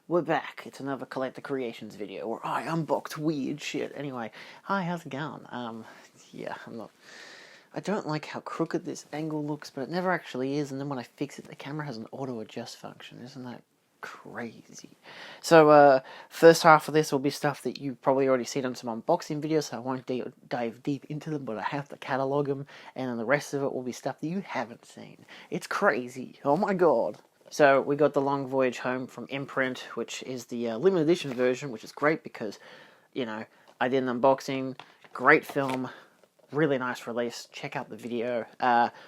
we're back. It's another Collector Creations video where I unboxed weird shit. Anyway, hi, how's it going? Yeah, I don't like how crooked this angle looks, but it never actually is, and then when I fix it, the camera has an auto-adjust function. Isn't that crazy? So, first half of this will be stuff that you've probably already seen on some unboxing videos, so I won't dive deep into them, but I have to catalog them, and then the rest of it will be stuff that you haven't seen. It's crazy. Oh my god. So, we got The Long Voyage Home from Imprint, which is the limited edition version, which is great because, you know, I did an unboxing, great film, really nice release. Check out the video.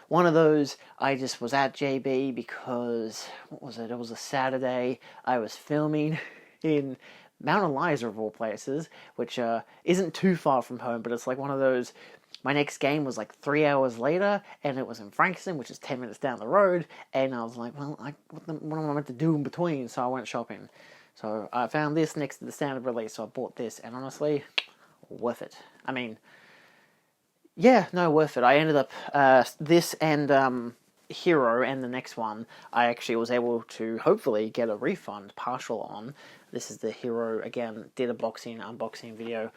One of those, I just was at JB because, what was it? It was a Saturday. I was filming in Mount Eliza, of all places, which isn't too far from home, but it's like one of those. My next game was like 3 hours later, and it was in Frankston, which is 10 minutes down the road, and I was like, well, what am I meant to do in between? So I went shopping. So I found this next to the standard release, so I bought this, and honestly, worth it. I mean, yeah, no, worth it. I ended up, this and Hero and the next one, I actually was able to hopefully get a refund partial on. This is the Hero, again, did a unboxing video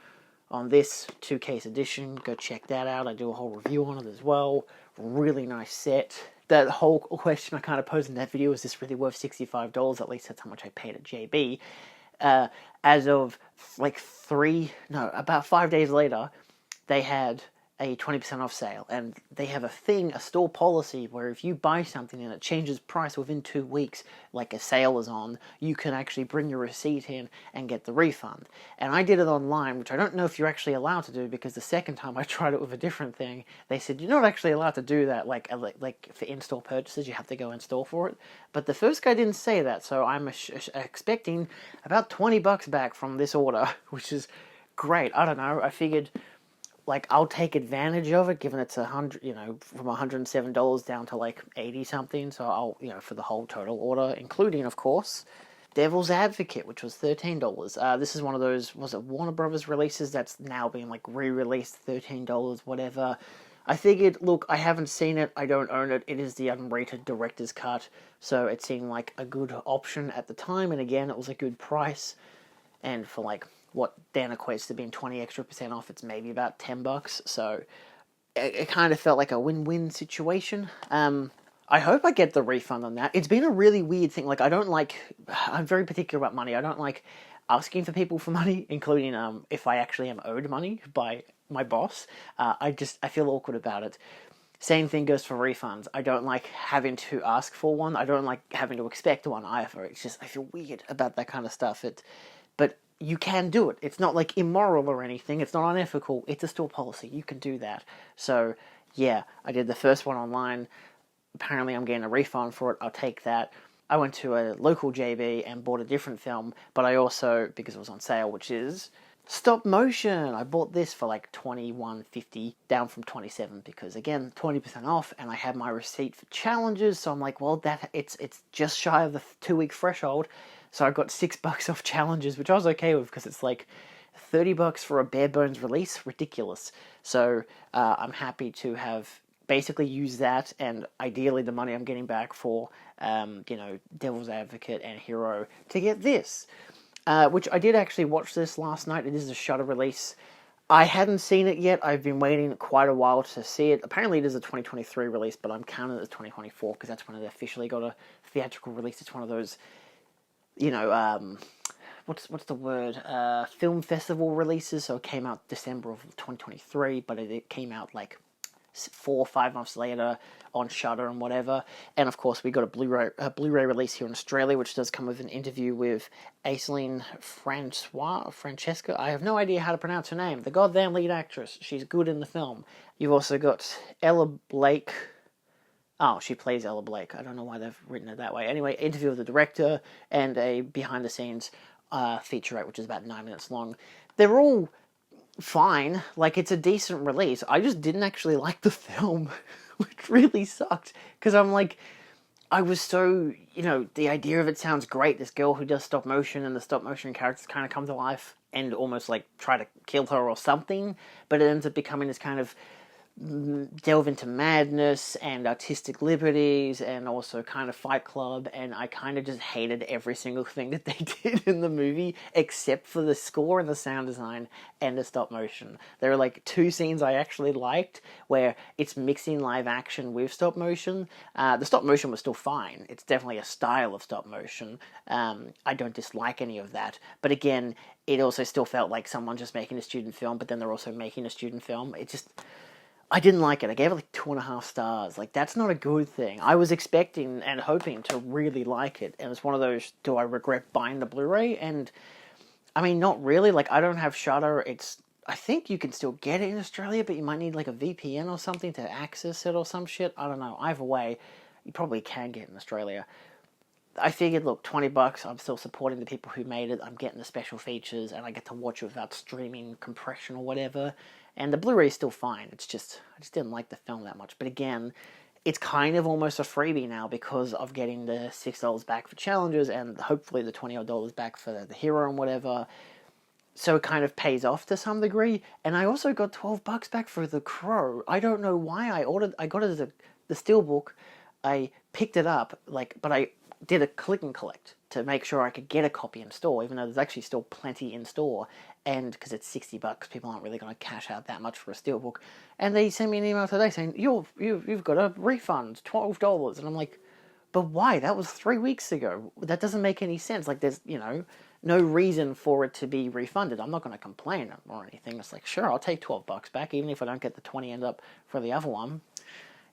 on this 2-case edition. Go check that out. I do a whole review on it as well. Really nice set. That whole question I kind of posed in that video, is this really worth $65? At least that's how much I paid at JB. As of like about 5 days later, they had a 20% off sale, and they have a store policy where if you buy something and it changes price within 2 weeks, like a sale is on, you can actually bring your receipt in and get the refund. And I did it online, which I don't know if you're actually allowed to do, because the second time I tried it with a different thing, they said you're not actually allowed to do that, like for in-store purchases, you have to go in store for it. But the first guy didn't say that, so I'm expecting about $20 back from this order, which is great. I don't know, I figured, like, I'll take advantage of it, given it's from $107 down to like 80 something. So I'll, for the whole total order, including, of course, Devil's Advocate, which was $13. This is one of those, was it Warner Brothers releases that's now being like re-released, $13, whatever. I figured, look, I haven't seen it, I don't own it, it is the unrated director's cut, so it seemed like a good option at the time, and again, it was a good price, and for like what then equates to being 20% extra off, it's maybe about $10, so it kind of felt like a win-win situation. I hope I get the refund on that. It's been a really weird thing, like, I'm very particular about money. I don't like asking for people for money, including if I actually am owed money by my boss. I feel awkward about it. Same thing goes for refunds. I don't like having to ask for one. I don't like having to expect one either. It's just, I feel weird about that kind of stuff. But you can do it. It's not like immoral or anything. It's not unethical. It's a store policy. You can do that. So yeah, I did the first one online. Apparently I'm getting a refund for it. I'll take that. I went to a local JB and bought a different film, but I also, because it was on sale, which is stop motion. I bought this for like $21.50, down from $27, because again, 20% off, and I had my receipt for challenges, so I'm like, well, it's just shy of the 2-week threshold. So I got $6 off challenges, which I was okay with, because it's like $30 for a bare bones release. Ridiculous. So I'm happy to have basically used that, and ideally the money I'm getting back for, Devil's Advocate and Hero, to get this. Which I did actually watch this last night. It is a Shudder release. I hadn't seen it yet. I've been waiting quite a while to see it. Apparently it is a 2023 release, but I'm counting it as 2024, because that's when it officially got a theatrical release. It's one of those, what's the word? Film festival releases. So it came out December of 2023, but it came out like 4 or 5 months later on Shudder and whatever. And of course we got a Blu-ray release here in Australia, which does come with an interview with Aislinn Francesca. I have no idea how to pronounce her name. The goddamn lead actress. She's good in the film. You've also got Ella Blake. Oh, she plays Ella Blake. I don't know why they've written it that way. Anyway, interview with the director and a behind-the-scenes featurette, which is about 9 minutes long. They're all fine. Like, it's a decent release. I just didn't actually like the film, which really sucked. Because I'm like, I was so, the idea of it sounds great. This girl who does stop motion, and the stop motion characters kind of come to life and almost like try to kill her or something. But it ends up becoming this kind of delve into madness and artistic liberties and also kind of Fight Club, and I kind of just hated every single thing that they did in the movie except for the score and the sound design and the stop motion. There are like two scenes I actually liked where it's mixing live action with stop motion. The stop motion was still fine. It's definitely a style of stop motion. I don't dislike any of that, but again, it also still felt like someone just making a student film, but then they're also making a student film. It just, I didn't like it. I gave it like 2.5 stars. Like, that's not a good thing. I was expecting and hoping to really like it, and it's one of those, do I regret buying the Blu-ray? And, I mean, not really. Like, I don't have Shudder. I think you can still get it in Australia, but you might need like a VPN or something to access it or some shit. I don't know. Either way, you probably can get it in Australia. I figured, look, $20, I'm still supporting the people who made it, I'm getting the special features, and I get to watch it without streaming compression or whatever, and the Blu-ray is still fine. It's just, I just didn't like the film that much. But again, it's kind of almost a freebie now because of getting the $6 back for challenges, and hopefully the $20 back for the hero and whatever. So it kind of pays off to some degree, and I also got $12 back for The Crow. I don't know why I got it as the steelbook. I picked it up, but I did a click and collect to make sure I could get a copy in store, even though there's actually still plenty in store, and because it's $60, people aren't really going to cash out that much for a steelbook. And they sent me an email today saying, you've got a refund, $12, and I'm like, but why? That was 3 weeks ago. That doesn't make any sense. Like, there's, no reason for it to be refunded. I'm not going to complain or anything. It's like, sure, I'll take $12 back, even if I don't get the 20 end up for the other one.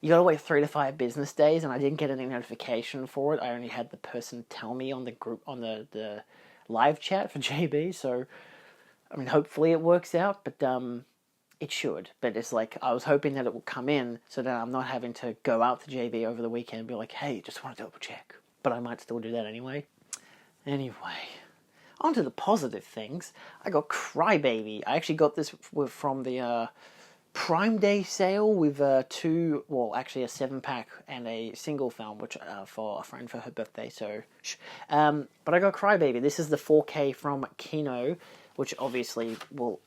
You gotta wait 3 to 5 business days, and I didn't get any notification for it. I only had the person tell me on the group, on the live chat for JB, so, I mean, hopefully it works out, but, it should. But it's like, I was hoping that it would come in, so that I'm not having to go out to JB over the weekend and be like, hey, just want to double check. But I might still do that anyway. Anyway, on to the positive things. I got Crybaby. I actually got this from the, Prime Day sale with a 7-pack and a single film, which for a friend for her birthday. So, but I got Crybaby. This is the 4K from Kino, which obviously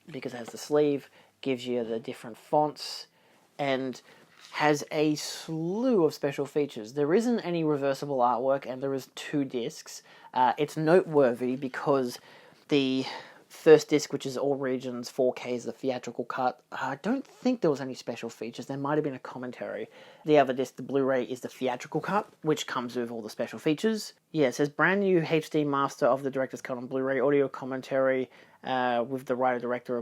because it has the sleeve, gives you the different fonts, and has a slew of special features. There isn't any reversible artwork, and there is 2 discs. It's noteworthy because the first disc, which is all regions, 4K is the theatrical cut. I don't think there was any special features. There might have been a commentary. The other disc, the Blu-ray, is the theatrical cut, which comes with all the special features. Yeah, it says brand new HD master of the director's cut on Blu-ray, audio commentary with the writer-director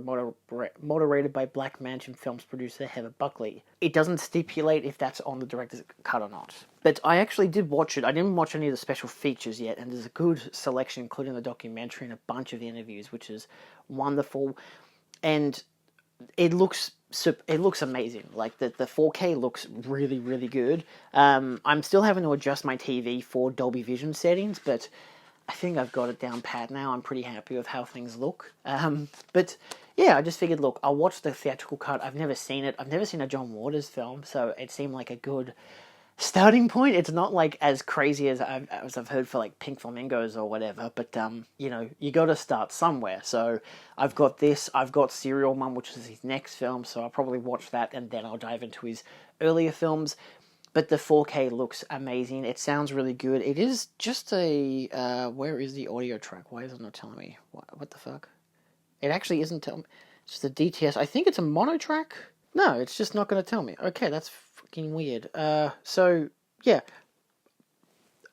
moderated by Black Mansion Films producer Heather Buckley. It doesn't stipulate if that's on the director's cut or not. But I actually did watch it. I didn't watch any of the special features yet, and there's a good selection, including the documentary and a bunch of interviews, which is wonderful. And it looks amazing. Like, the 4K looks really, really good. I'm still having to adjust my TV for Dolby Vision settings, but I think I've got it down pat now. I'm pretty happy with how things look. But yeah, I just figured, look, I'll watch the theatrical cut. I've never seen it. I've never seen a John Waters film, so it seemed like a good starting point. It's not like as crazy as I've heard for like Pink Flamingos or whatever, but you got to start somewhere. So I've got this. I've got Serial Mum, which is his next film, so I'll probably watch that, and then I'll dive into his earlier films. But the 4K looks amazing. It sounds really good. It is just a... where is the audio track? Why is it not telling me? What the fuck? It actually isn't telling me. It's just a DTS. I think it's a mono track. No, it's just not going to tell me. Okay, that's fucking weird. So, yeah.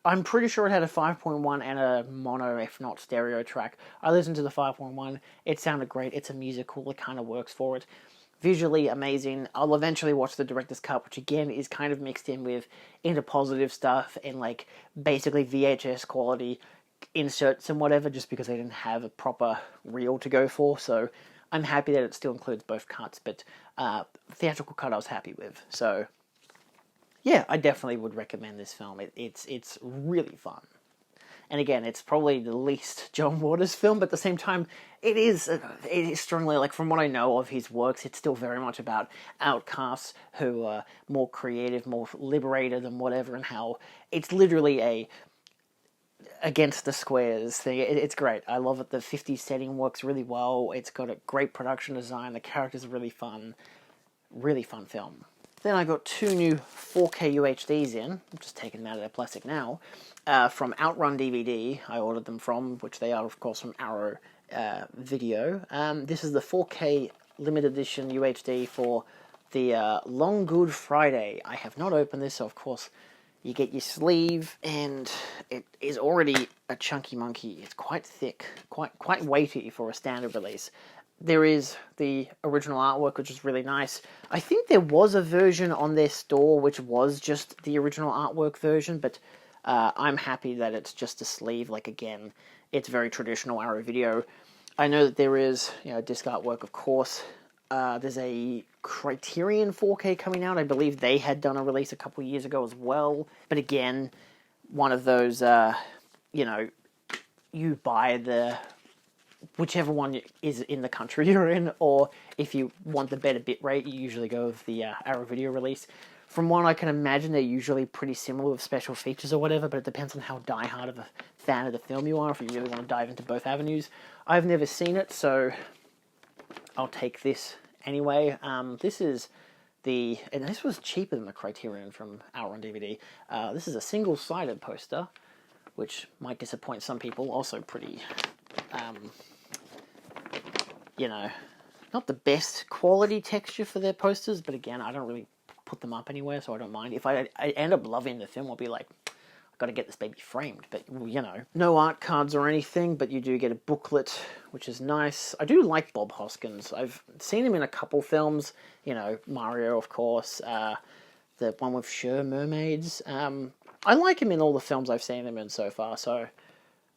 I'm pretty sure it had a 5.1 and a mono, if not stereo track. I listened to the 5.1. It sounded great. It's a musical. It kind of works for it. Visually amazing. I'll eventually watch the director's cut, which again is kind of mixed in with interpositive stuff and like basically VHS quality inserts and whatever, just because they didn't have a proper reel to go for. So I'm happy that it still includes both cuts, but theatrical cut I was happy with. So yeah, I definitely would recommend this film. It's really fun. And again, it's probably the least John Waters film, but at the same time, it is strongly, like, from what I know of his works, it's still very much about outcasts who are more creative, more liberated and whatever, and how it's literally a against the squares thing. It's great. I love it. The 50s setting works really well. It's got a great production design. The characters are really fun. Really fun film. Then I got 2 new 4K UHDs in. I'm just taking them out of their plastic now. From Outrun DVD, I ordered them from, which they are, of course, from Arrow Video. This is the 4K limited edition UHD for the Long Good Friday. I have not opened this, so of course you get your sleeve, and it is already a chunky monkey. It's quite thick, quite weighty for a standard release. There is the original artwork, which is really nice. I think there was a version on their store which was just the original artwork version, but I'm happy that it's just a sleeve. Like, again, it's very traditional Arrow Video. I know that there is, disc artwork, of course. There's a Criterion 4K coming out. I believe they had done a release a couple of years ago as well. But again, one of those, you buy the whichever one is in the country you're in, or if you want the better bitrate, you usually go with the Arrow Video release. From what I can imagine, they're usually pretty similar with special features or whatever, but it depends on how diehard of a fan of the film you are, if you really want to dive into both avenues. I've never seen it, so I'll take this anyway. This is and this was cheaper than the Criterion from Outrun DVD. This is a single-sided poster, which might disappoint some people. Also pretty, not the best quality texture for their posters, but again, I don't really put them up anywhere, so I don't mind. If I end up loving the film, I'll be like, I've got to get this baby framed. But, no art cards or anything, but you do get a booklet, which is nice. I do like Bob Hoskins. I've seen him in a couple films, Mario, of course, the one with Cher Mermaids. I like him in all the films I've seen him in so far, so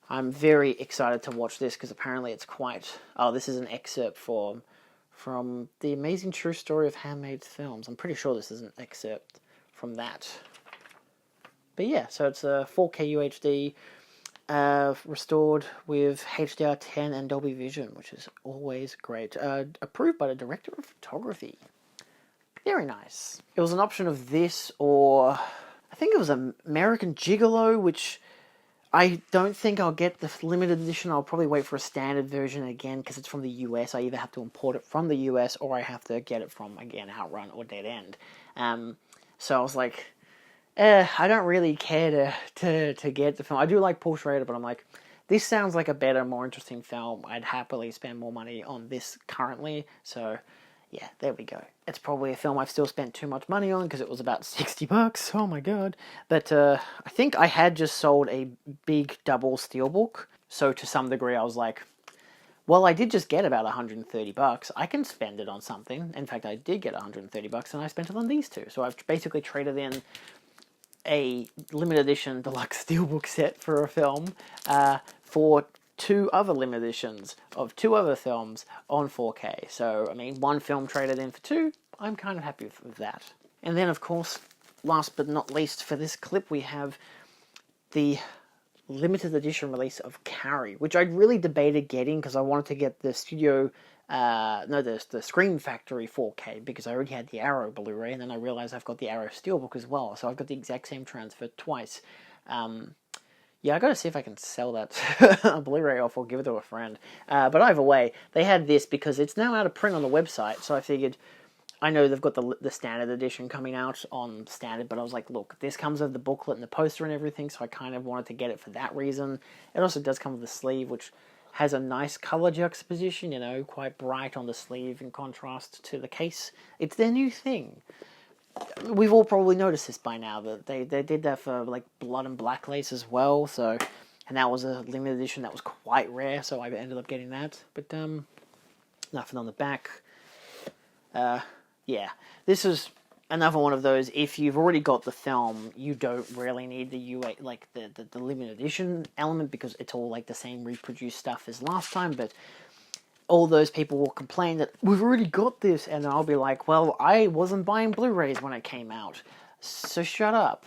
I'm very excited to watch this, because apparently it's quite... Oh, this is an excerpt from The Amazing True Story of Handmaid's Films. I'm pretty sure this is an excerpt from that. But yeah, so it's a 4K UHD, restored with HDR10 and Dolby Vision, which is always great. Approved by the Director of Photography. Very nice. It was an option of this, or I think it was American Gigolo, which I don't think I'll get the limited edition. I'll probably wait for a standard version again, because it's from the US. I either have to import it from the US, or I have to get it from, again, Outrun or Dead End. So I was like, I don't really care to get the film. I do like Paul Schrader, but I'm like, this sounds like a better, more interesting film. I'd happily spend more money on this currently. So yeah, there we go. It's probably a film I've still spent too much money on, because it was about $60. Oh my god. But I think I had just sold a big double steelbook, so to some degree I was like, well, I did just get about $130. I can spend it on something. In fact, I did get $130, and I spent it on these two. So I've basically traded in a limited edition deluxe steelbook set for a film for 2 other limited editions of 2 other films on 4K. So, I mean, 1 film traded in for 2. I'm kind of happy with that. And then, of course, last but not least for this clip, we have the limited edition release of Carrie, which I'd really debated getting, because I wanted to get the the Scream Factory 4K, because I already had the Arrow Blu-ray, and then I realized I've got the Arrow Steelbook as well, so I've got the exact same transfer twice. Yeah, I gotta see if I can sell that Blu-ray off or give it to a friend. But either way, they had this because it's now out of print on the website, so I figured, I know they've got the standard edition coming out on standard, but I was like, look, this comes with the booklet and the poster and everything, so I kind of wanted to get it for that reason. It also does come with the sleeve, which has a nice color juxtaposition, quite bright on the sleeve in contrast to the case. It's their new thing. We've all probably noticed this by now, that they did that for like Blood and Black Lace as well, so, and that was a limited edition that was quite rare, so I ended up getting that. But nothing on the back. Yeah, this is another one of those, if you've already got the film, you don't really need the UA, like the limited edition element, because it's all like the same reproduced stuff as last time. But all those people will complain that we've already got this, and I'll be like, well, I wasn't buying Blu-rays when it came out, so shut up.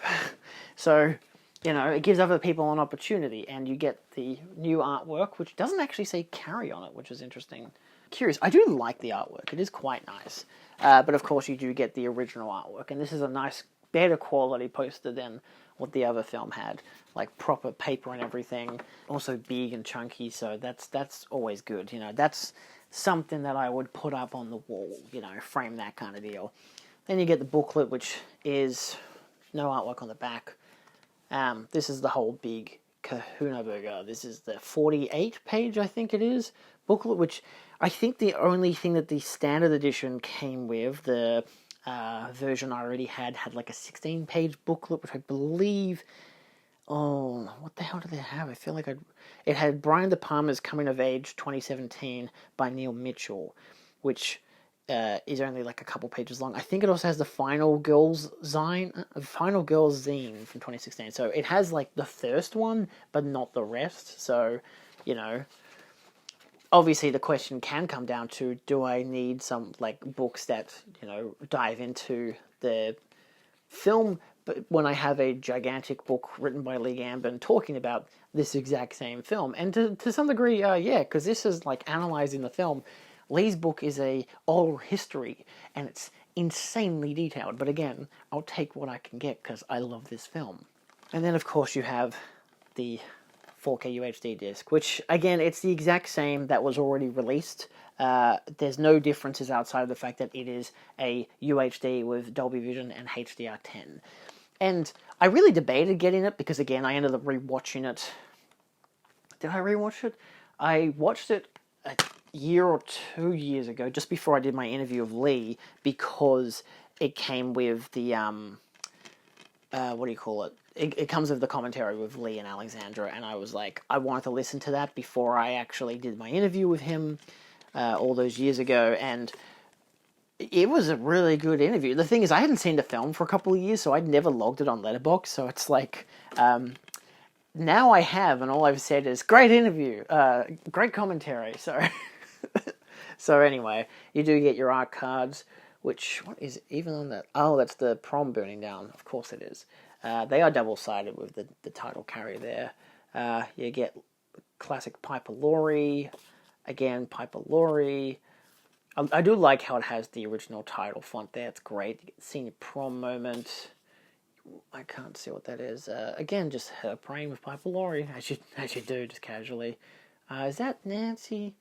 So, it gives other people an opportunity, and you get the new artwork, which doesn't actually say Carrie on it, which is interesting. Curious. I do like the artwork. It is quite nice. But of course you do get the original artwork, and this is a nice better quality poster than what the other film had, like proper paper and everything. Also big and chunky, so that's always good. You know, that's something that I would put up on the wall. You know, frame that kind of deal. Then you get the booklet, which is no artwork on the back. This is the whole big kahuna burger. This is the 48 page, I think it is, booklet, which I think the only thing that the standard edition came with, the version I already had like a 16 page booklet, which I believe, oh, what the hell did they have? I feel like it had Brian De Palma's Coming of Age 2017 by Neil Mitchell, which is only like a couple pages long. I think it also has the Final Girls zine from 2016. So it has like the first one, but not the rest. So, you know, obviously the question can come down to, do I need some like books that, you know, dive into the film, but when I have a gigantic book written by Lee Gambon talking about this exact same film? And to some degree, yeah, because this is like analyzing the film. Lee's book is a oral history, and it's insanely detailed. But again, I'll take what I can get because I love this film. And then, of course, you have the 4K UHD disc, which, again, it's the exact same that was already released. There's no differences outside of the fact that it is a UHD with Dolby Vision and HDR10. And I really debated getting it because, again, I ended up rewatching it. Did I rewatch it? I watched it a year or 2 years ago, just before I did my interview of Lee, because it came with the, what do you call it? It comes with the commentary with Lee and Alexandra, and I was like, I wanted to listen to that before I actually did my interview with him all those years ago, and it was a really good interview. The thing is, I hadn't seen the film for a couple of years, so I'd never logged it on Letterboxd, so it's like, now I have, and all I've said is, great interview, great commentary, so... So anyway, you do get your art cards, which, what is even on that? Oh, that's the prom burning down. Of course it is. They are double-sided with the title Carrie there. You get classic Piper Laurie. Again, Piper Laurie. I do like how it has the original title font there. It's great. You get the senior prom moment. I can't see what that is. Again, just her praying with Piper Laurie, as you do, just casually. Is that Nancy?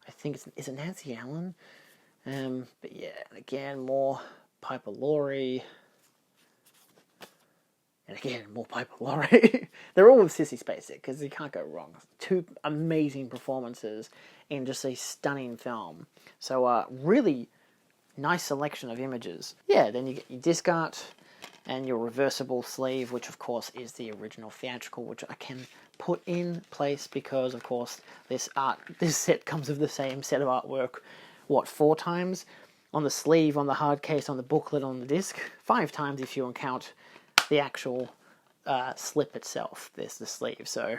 I think is it Nancy Allen? But yeah, again, more Piper Laurie. And again, more Piper Laurie. They're all with Sissy Spacek, because you can't go wrong. Two amazing performances in just a stunning film. So, really nice selection of images. Yeah, then you get your disc art and your reversible sleeve, which of course is the original theatrical, which I can put in place because, of course, this set comes with the same set of artwork, 4 times? On the sleeve, on the hard case, on the booklet, on the disc. 5 times if you count the actual slip itself. There's the sleeve. So,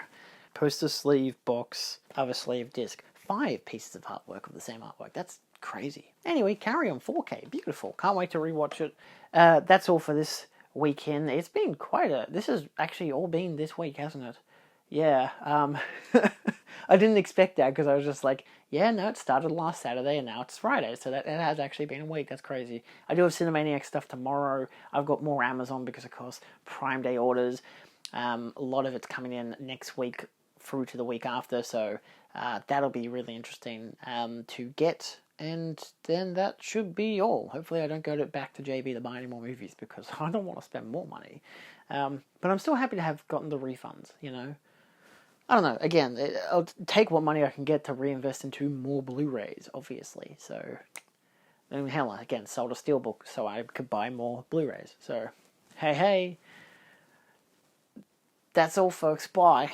poster sleeve, box, other sleeve, disc. 5 pieces of artwork of the same artwork. That's crazy. Anyway, Carrie on 4K. Beautiful. Can't wait to rewatch it. That's all for this weekend. It's been this has actually all been this week, hasn't it? Yeah, I didn't expect that because I was just like, yeah, no, it started last Saturday and now it's Friday, so that it has actually been a week. That's crazy. I do have Cinemaniac stuff tomorrow. I've got more Amazon because, of course, Prime Day orders. A lot of it's coming in next week through to the week after, so that'll be really interesting to get. And then that should be all. Hopefully I don't go back to JB to buy any more movies because I don't want to spend more money. But I'm still happy to have gotten the refunds, you know. I don't know. Again, I'll take what money I can get to reinvest into more Blu-rays, obviously. So, and hell, again, sold a steelbook so I could buy more Blu-rays. So, hey. That's all, folks. Bye.